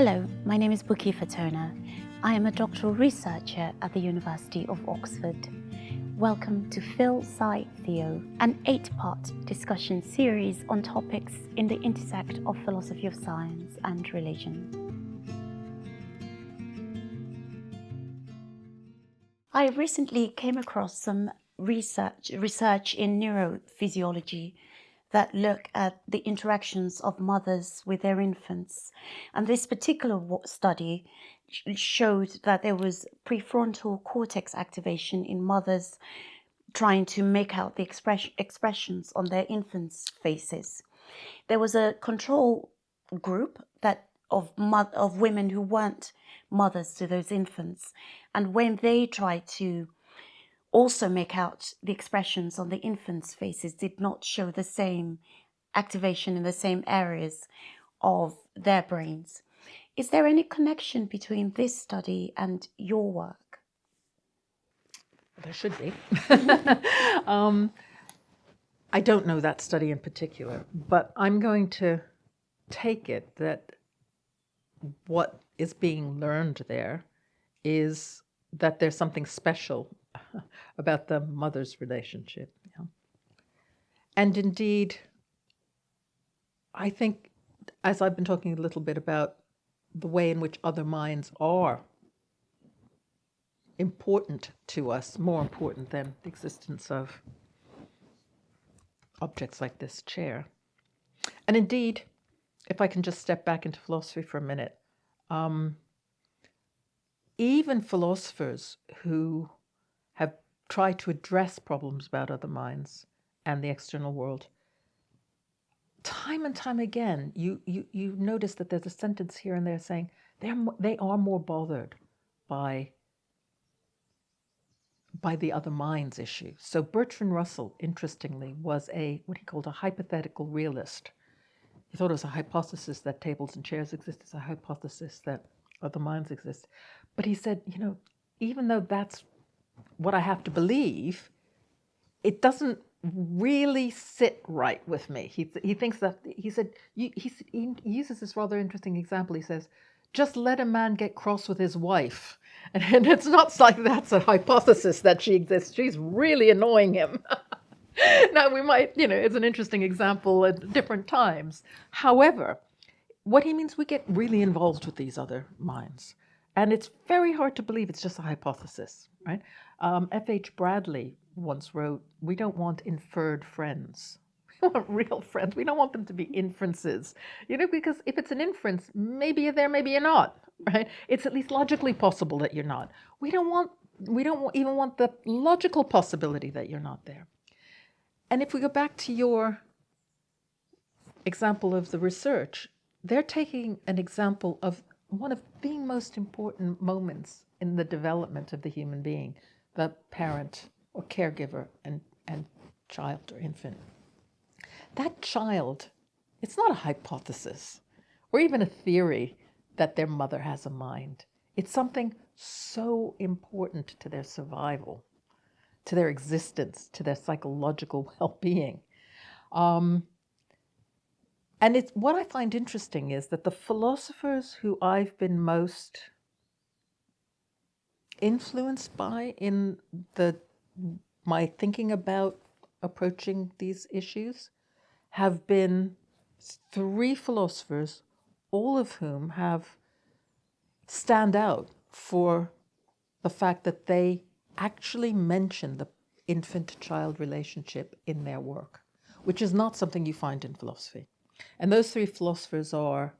Hello, my name is Buki Fatona. I am a doctoral researcher at the University of Oxford. Welcome to Phil-Sci-Theo, an 8-part discussion series on topics in the intersect of philosophy of science and religion. I recently came across some research in neurophysiology that look at the interactions of mothers with their infants. And this particular study showed that there was prefrontal cortex activation in mothers trying to make out the expressions on their infants' faces. There was a control group of women who weren't mothers to those infants. And when they tried to also make out the expressions on the infants' faces, did not show the same activation in the same areas of their brains. Is there any connection between this study and your work? There should be. I don't know that study in particular, but I'm going to take it that what is being learned there is that there's something special about the mother's relationship. You know? And indeed, I think, as I've been talking a little bit about the way in which other minds are important to us, more important than the existence of objects like this chair. And indeed, if I can just step back into philosophy for a minute, even philosophers who have tried to address problems about other minds and the external world, time and time again, you notice that there's a sentence here and there saying they are more bothered by the other minds issue. So Bertrand Russell, interestingly, was what he called a hypothetical realist. He thought it was a hypothesis that tables and chairs exist. It's a hypothesis that other minds exist. But he said, even though that's what I have to believe, it doesn't really sit right with me. He thinks that, he said, he uses this rather interesting example. He says, just let a man get cross with his wife. And it's not like that's a hypothesis that she exists. She's really annoying him. Now, we might, it's an interesting example at different times. However, what he means, we get really involved with these other minds. And it's very hard to believe it's just a hypothesis, right? F.H. Bradley once wrote, we don't want inferred friends. We want real friends. We don't want them to be inferences, because if it's an inference, maybe you're there, maybe you're not, right? It's at least logically possible that you're not. We don't even want the logical possibility that you're not there. And if we go back to your example of the research, they're taking an example of one of the most important moments in the development of the human being, the parent or caregiver and child or infant. That child, it's not a hypothesis or even a theory that their mother has a mind. It's something so important to their survival, to their existence, to their psychological well-being. And what I find interesting is that the philosophers who I've been most influenced by in my thinking about approaching these issues have been 3 philosophers, all of whom stand out for the fact that they actually mention the infant-child relationship in their work, which is not something you find in philosophy. And those 3 philosophers are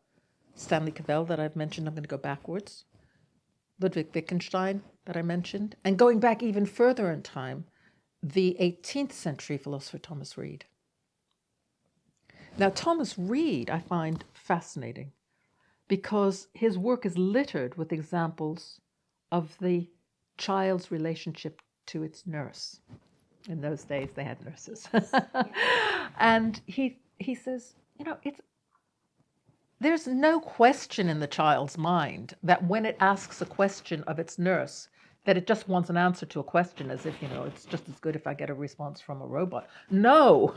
Stanley Cavell, that I've mentioned. I'm going to go backwards. Ludwig Wittgenstein, that I mentioned. And going back even further in time, the 18th century philosopher Thomas Reid. Now, Thomas Reid I find fascinating because his work is littered with examples of the child's relationship to its nurse. In those days, they had nurses. And he says, there's no question in the child's mind that when it asks a question of its nurse, that it just wants an answer to a question, as if, it's just as good if I get a response from a robot. No,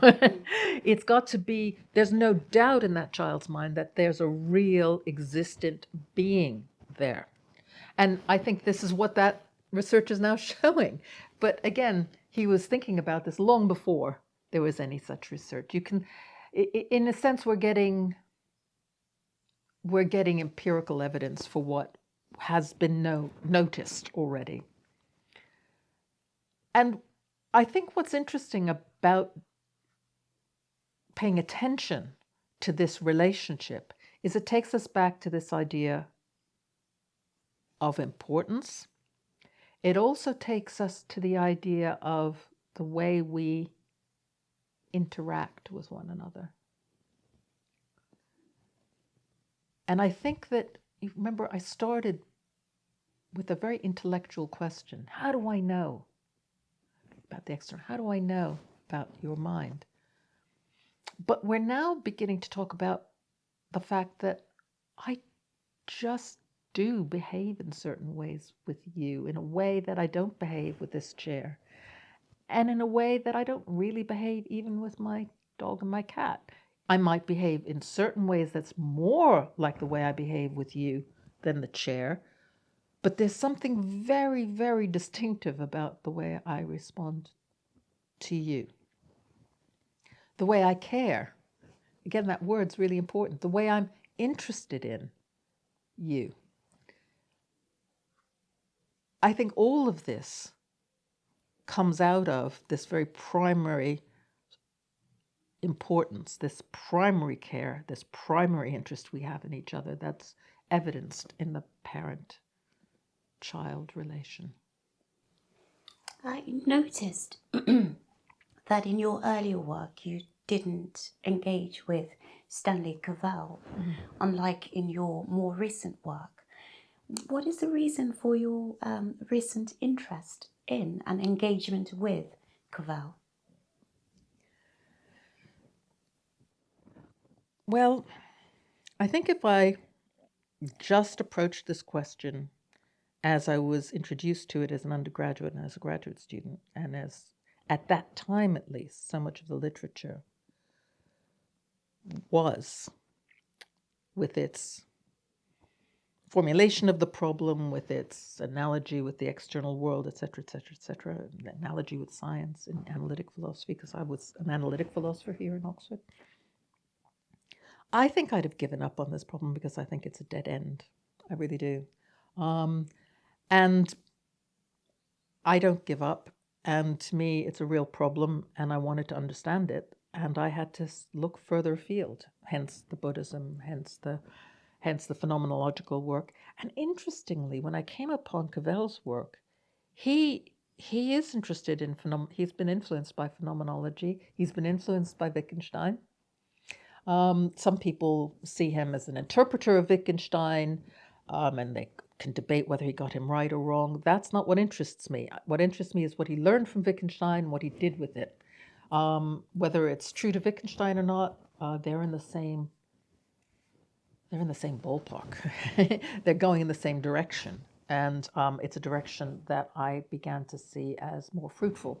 it's got to be, there's no doubt in that child's mind that there's a real existent being there. And I think this is what that research is now showing. But again, he was thinking about this long before there was any such research. You can, in a sense, we're getting empirical evidence for what has been noticed already. And I think what's interesting about paying attention to this relationship is it takes us back to this idea of importance. It also takes us to the idea of the way we interact with one another. And I think that, you remember, I started with a very intellectual question. How do I know about the external? How do I know about your mind? But we're now beginning to talk about the fact that I just do behave in certain ways with you, in a way that I don't behave with this chair, and in a way that I don't really behave even with my dog and my cat. I might behave in certain ways that's more like the way I behave with you than the chair, but there's something very, very distinctive about the way I respond to you. The way I care. Again, that word's really important. The way I'm interested in you. I think all of this comes out of this very primary importance, this primary care, this primary interest we have in each other that's evidenced in the parent-child relation. I noticed that in your earlier work you didn't engage with Stanley Cavell, unlike in your more recent work. What is the reason for your recent interest in and engagement with Cavell? Well, I think if I just approached this question as I was introduced to it as an undergraduate and as a graduate student, and as, at that time at least, so much of the literature was, with its formulation of the problem, with its analogy with the external world, et cetera, analogy with science and analytic philosophy, because I was an analytic philosopher here in Oxford. I think I'd have given up on this problem because I think it's a dead end. I really do. And I don't give up. And to me, it's a real problem, and I wanted to understand it. And I had to look further afield, hence the Buddhism, hence the phenomenological work. And interestingly, when I came upon Cavell's work, he is interested in he's been influenced by phenomenology. He's been influenced by Wittgenstein. Some people see him as an interpreter of Wittgenstein, and they can debate whether he got him right or wrong. That's not what interests me. What interests me is what he learned from Wittgenstein, what he did with it. Whether it's true to Wittgenstein or not, they're in the same ballpark. They're going in the same direction. And it's a direction that I began to see as more fruitful.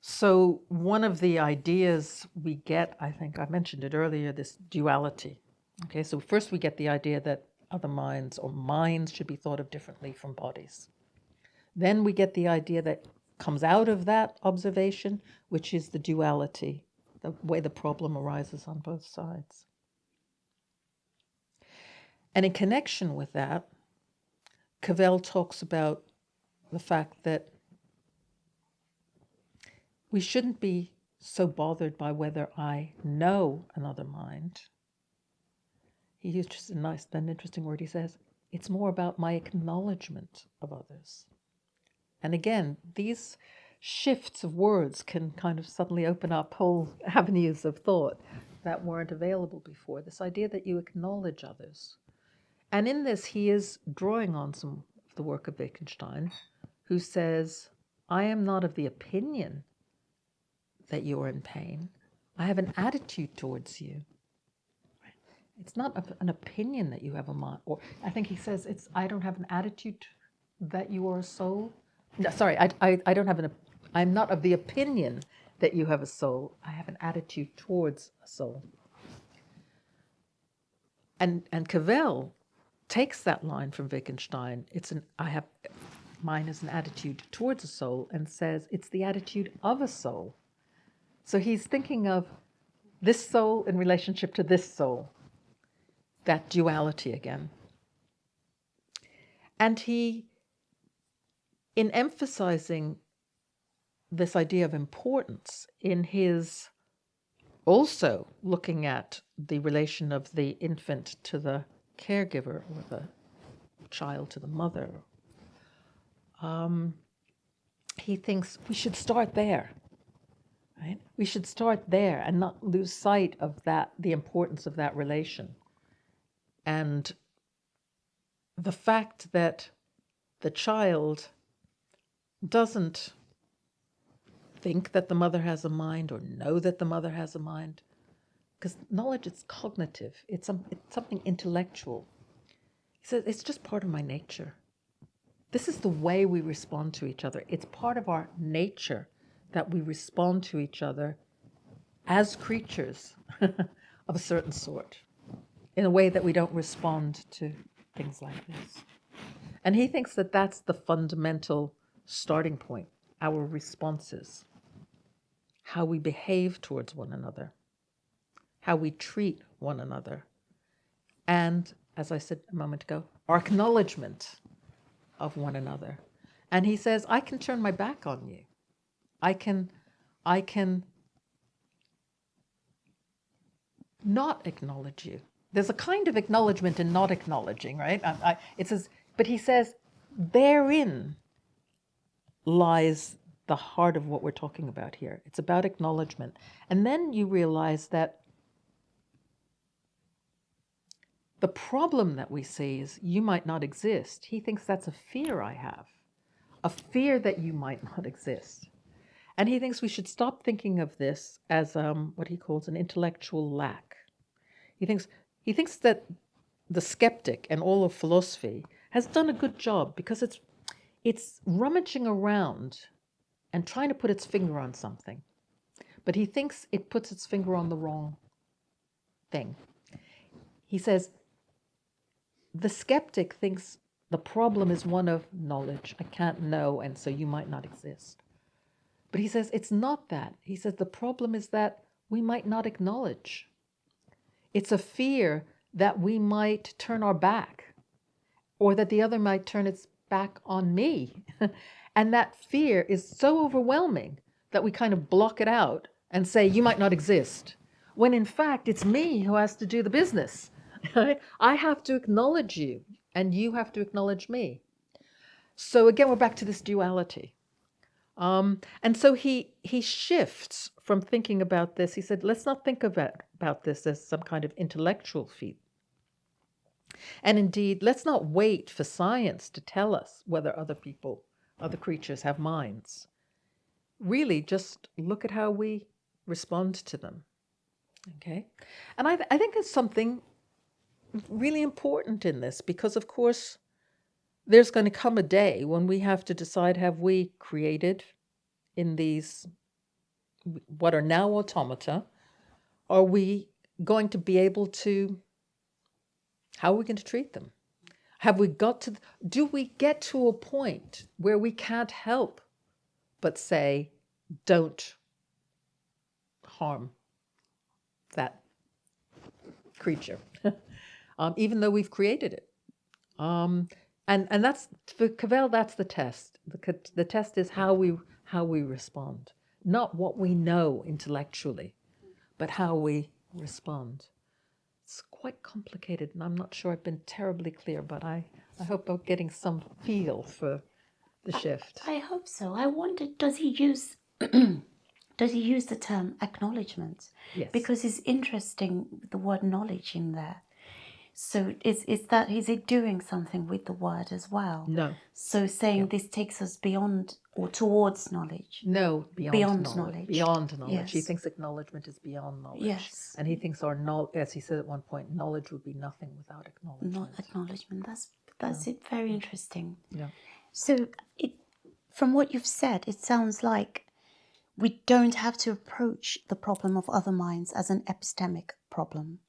So one of the ideas we get, I think I mentioned it earlier, this duality. Okay, so first we get the idea that other minds or minds should be thought of differently from bodies. Then we get the idea that comes out of that observation, which is the duality, the way the problem arises on both sides. And in connection with that, Cavell talks about the fact that we shouldn't be so bothered by whether I know another mind. He used just an interesting word. He says, it's more about my acknowledgement of others. And again, these shifts of words can kind of suddenly open up whole avenues of thought that weren't available before. This idea that you acknowledge others. And in this, he is drawing on some of the work of Wittgenstein, who says, I am not of the opinion that you are in pain. I have an attitude towards you. It's not an opinion that you have a mind, or I think he says I don't have an attitude That you are a soul? No, sorry, I don't have I'm not of the opinion that you have a soul. I have an attitude towards a soul. And Cavell takes that line from Wittgenstein. Mine is an attitude towards a soul, and says it's the attitude of a soul. So he's thinking of this soul in relationship to this soul, that duality again. And he, in emphasizing this idea of importance, in his also looking at the relation of the infant to the caregiver, or the child to the mother, he thinks we should start there, right? We should start there and not lose sight of that, the importance of that relation. And the fact that the child doesn't think that the mother has a mind or know that the mother has a mind, because knowledge is cognitive, it's something intellectual. He says, it's just part of my nature. This is the way we respond to each other. It's part of our nature that we respond to each other as creatures of a certain sort, in a way that we don't respond to things like this. And he thinks that that's the fundamental starting point, our responses, how we behave towards one another, how we treat one another, and, as I said a moment ago, our acknowledgement of one another. And he says, I can turn my back on you. I can not acknowledge you. There's a kind of acknowledgement in not acknowledging, right? It says, but he says, therein lies the heart of what we're talking about here. It's about acknowledgement. And then you realize that the problem that we see is you might not exist. He thinks that's a fear I have, a fear that you might not exist. And he thinks we should stop thinking of this as what he calls an intellectual lack. He thinks that the skeptic and all of philosophy has done a good job, because it's rummaging around and trying to put its finger on something. But he thinks it puts its finger on the wrong thing. He says, the skeptic thinks the problem is one of knowledge. I can't know, and so you might not exist. But he says it's not that. He says the problem is that we might not acknowledge. It's a fear that we might turn our back, or that the other might turn its back on me. And that fear is so overwhelming that we kind of block it out and say, you might not exist, when in fact it's me who has to do the business. I have to acknowledge you, and you have to acknowledge me. So again, we're back to this duality. And so he shifts from thinking about this. He said, let's not think about this as some kind of intellectual feat. And indeed, let's not wait for science to tell us whether other creatures have minds. Really, just look at how we respond to them. Okay? And I think there's something really important in this, because, of course, there's going to come a day when we have to decide, have we created in these, what are now automata, are we going to be able to, how are we going to treat them? Do we get to a point where we can't help but say, don't harm that creature, even though we've created it? And that's, for Cavell, that's the test. The test is how we respond, not what we know intellectually, but how we respond. It's quite complicated, and I'm not sure I've been terribly clear, but I hope I'm getting some feel for the shift. I hope so. I wondered, does he use the term acknowledgement? Yes. Because it's interesting, the word knowledge in there. So is it doing something with the word as well? No. So saying this takes us beyond or towards knowledge? No, beyond knowledge. Beyond knowledge. Yes. He thinks acknowledgement is beyond knowledge. Yes. And he thinks our knowledge, as he said at one point, knowledge would be nothing without acknowledgement. Not acknowledgement. That's it. Very interesting. Yeah. So, from what you've said, it sounds like we don't have to approach the problem of other minds as an epistemic problem.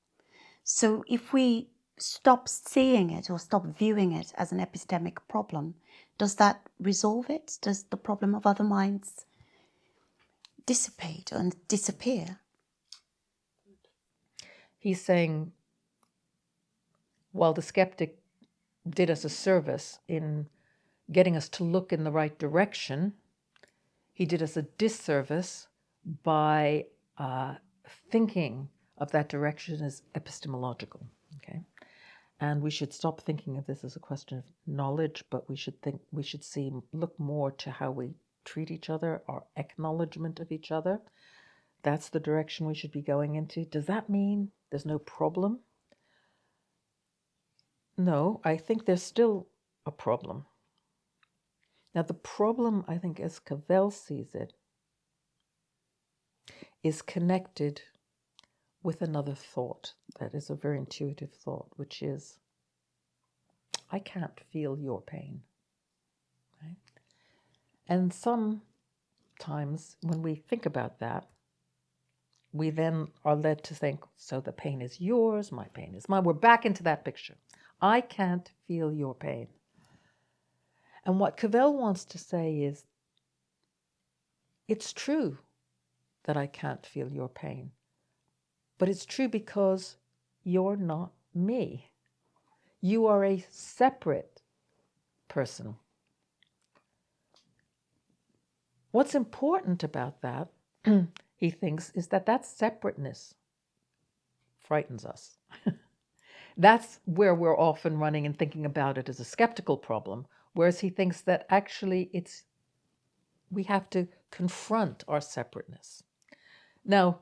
So, if we stop seeing it or stop viewing it as an epistemic problem, does that resolve it? Does the problem of other minds dissipate and disappear? He's saying, while the skeptic did us a service in getting us to look in the right direction, he did us a disservice by thinking of that direction as epistemological. Okay, and we should stop thinking of this as a question of knowledge, but we should look more to how we treat each other, our acknowledgement of each other. That's the direction we should be going into. Does that mean there's no problem? No, I think there's still a problem. Now, the problem, I think, as Cavell sees it, is connected with another thought that is a very intuitive thought, which is, I can't feel your pain. Right? And sometimes when we think about that, we then are led to think, so the pain is yours, my pain is mine. We're back into that picture. I can't feel your pain. And what Cavell wants to say is, it's true that I can't feel your pain, but it's true because you're not me. You are a separate person. What's important about that, he thinks, is that separateness frightens us. That's where we're often running and thinking about it as a skeptical problem, whereas he thinks that actually we have to confront our separateness. Now,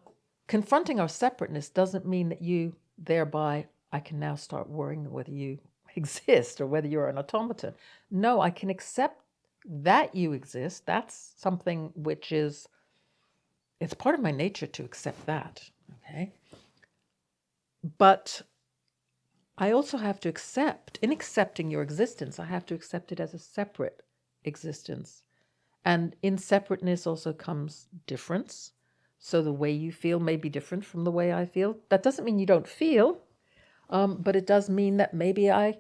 confronting our separateness doesn't mean that I can now start worrying whether you exist or whether you're an automaton. No, I can accept that you exist. That's something which it's part of my nature to accept that, okay? But I also have to in accepting your existence, I have to accept it as a separate existence. And in separateness also comes difference. So the way you feel may be different from the way I feel. That doesn't mean you don't feel, but it does mean that maybe I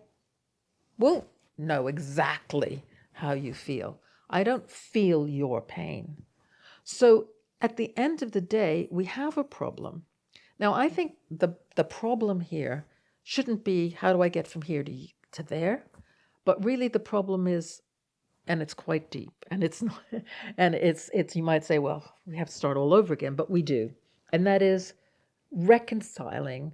won't know exactly how you feel. I don't feel your pain. So at the end of the day, we have a problem. Now, I think the problem here shouldn't be how do I get from here to there, but really the problem is, and it's quite deep, and it's not, and it's you might say, well, we have to start all over again, but we do, and that is reconciling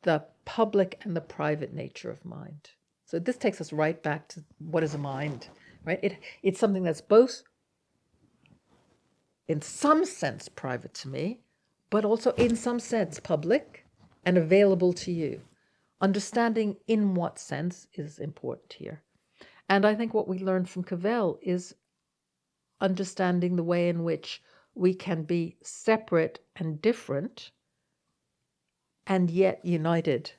the public and the private nature of mind. So this takes us right back to what is a mind, right? It's something that's both, in some sense, private to me, but also in some sense public and available to you. Understanding in what sense is important here. And I think what we learned from Cavell is understanding the way in which we can be separate and different and yet united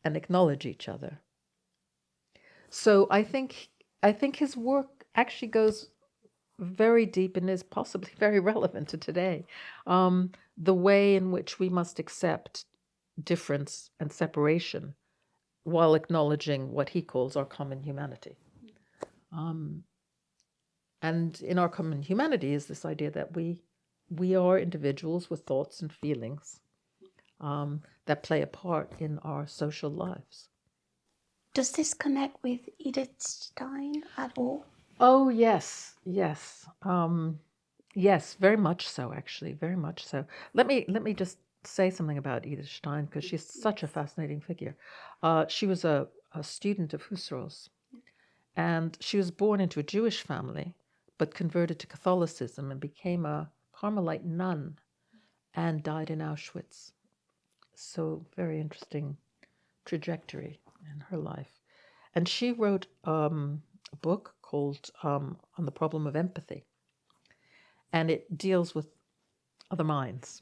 and acknowledge each other. So I think his work actually goes very deep and is possibly very relevant to today. The way in which we must accept difference and separation while acknowledging what he calls our common humanity. And in our common humanity is this idea that we are individuals with thoughts and feelings that play a part in our social lives. Does this connect with Edith Stein at all? Oh, yes. Yes, very much so, actually, very much so. Let me just say something about Edith Stein, because she's such a fascinating figure. She was a student of Husserl's, and she was born into a Jewish family, but converted to Catholicism and became a Carmelite nun and died in Auschwitz. So very interesting trajectory in her life. And she wrote a book called On the Problem of Empathy. And it deals with other minds.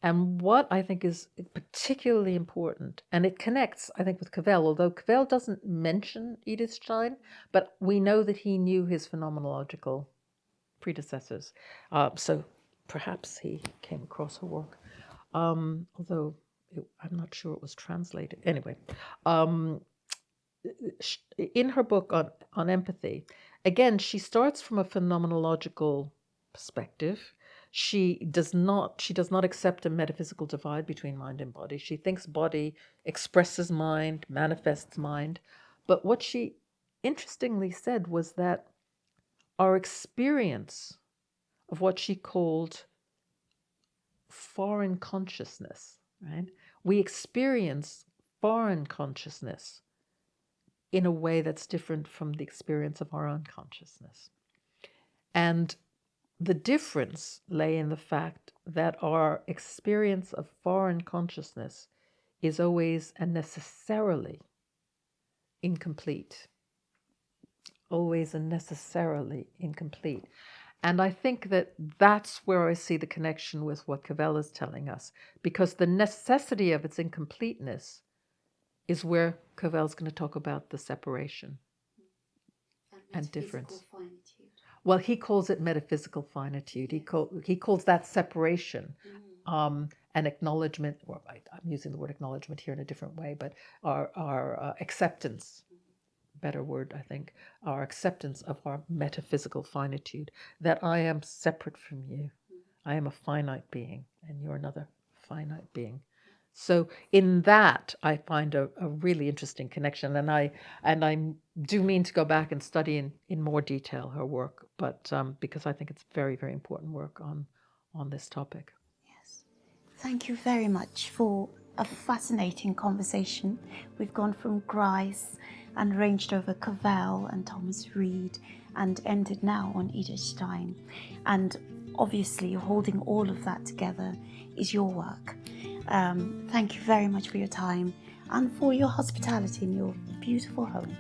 And what I think is particularly important, and it connects, I think, with Cavell, although Cavell doesn't mention Edith Stein, but we know that he knew his phenomenological predecessors. So perhaps he came across her work, although I'm not sure it was translated. Anyway, in her book on empathy, again, she starts from a phenomenological perspective. She does not accept a metaphysical divide between mind and body. She thinks body expresses mind, manifests mind. But what she interestingly said was that our experience of what she called foreign consciousness, right? We experience foreign consciousness in a way that's different from the experience of our own consciousness. And the difference lay in the fact that our experience of foreign consciousness is always and necessarily incomplete. Always and necessarily incomplete. And I think that that's where I see the connection with what Cavell is telling us, because the necessity of its incompleteness is where Cavell's going to talk about the separation and difference. Finitude. Well, he calls it metaphysical finitude. He calls that separation, an acknowledgement, or I'm using the word acknowledgement here in a different way, but our acceptance, better word, I think, our acceptance of our metaphysical finitude, that I am separate from you. I am a finite being, and you're another finite being. So in that, I find a really interesting connection, and I do mean to go back and study in more detail her work, but because I think it's very, very important work on this topic. Yes. Thank you very much for a fascinating conversation. We've gone from Grice and ranged over Cavell and Thomas Reid and ended now on Edith Stein. And obviously holding all of that together is your work. Thank you very much for your time and for your hospitality in your beautiful home.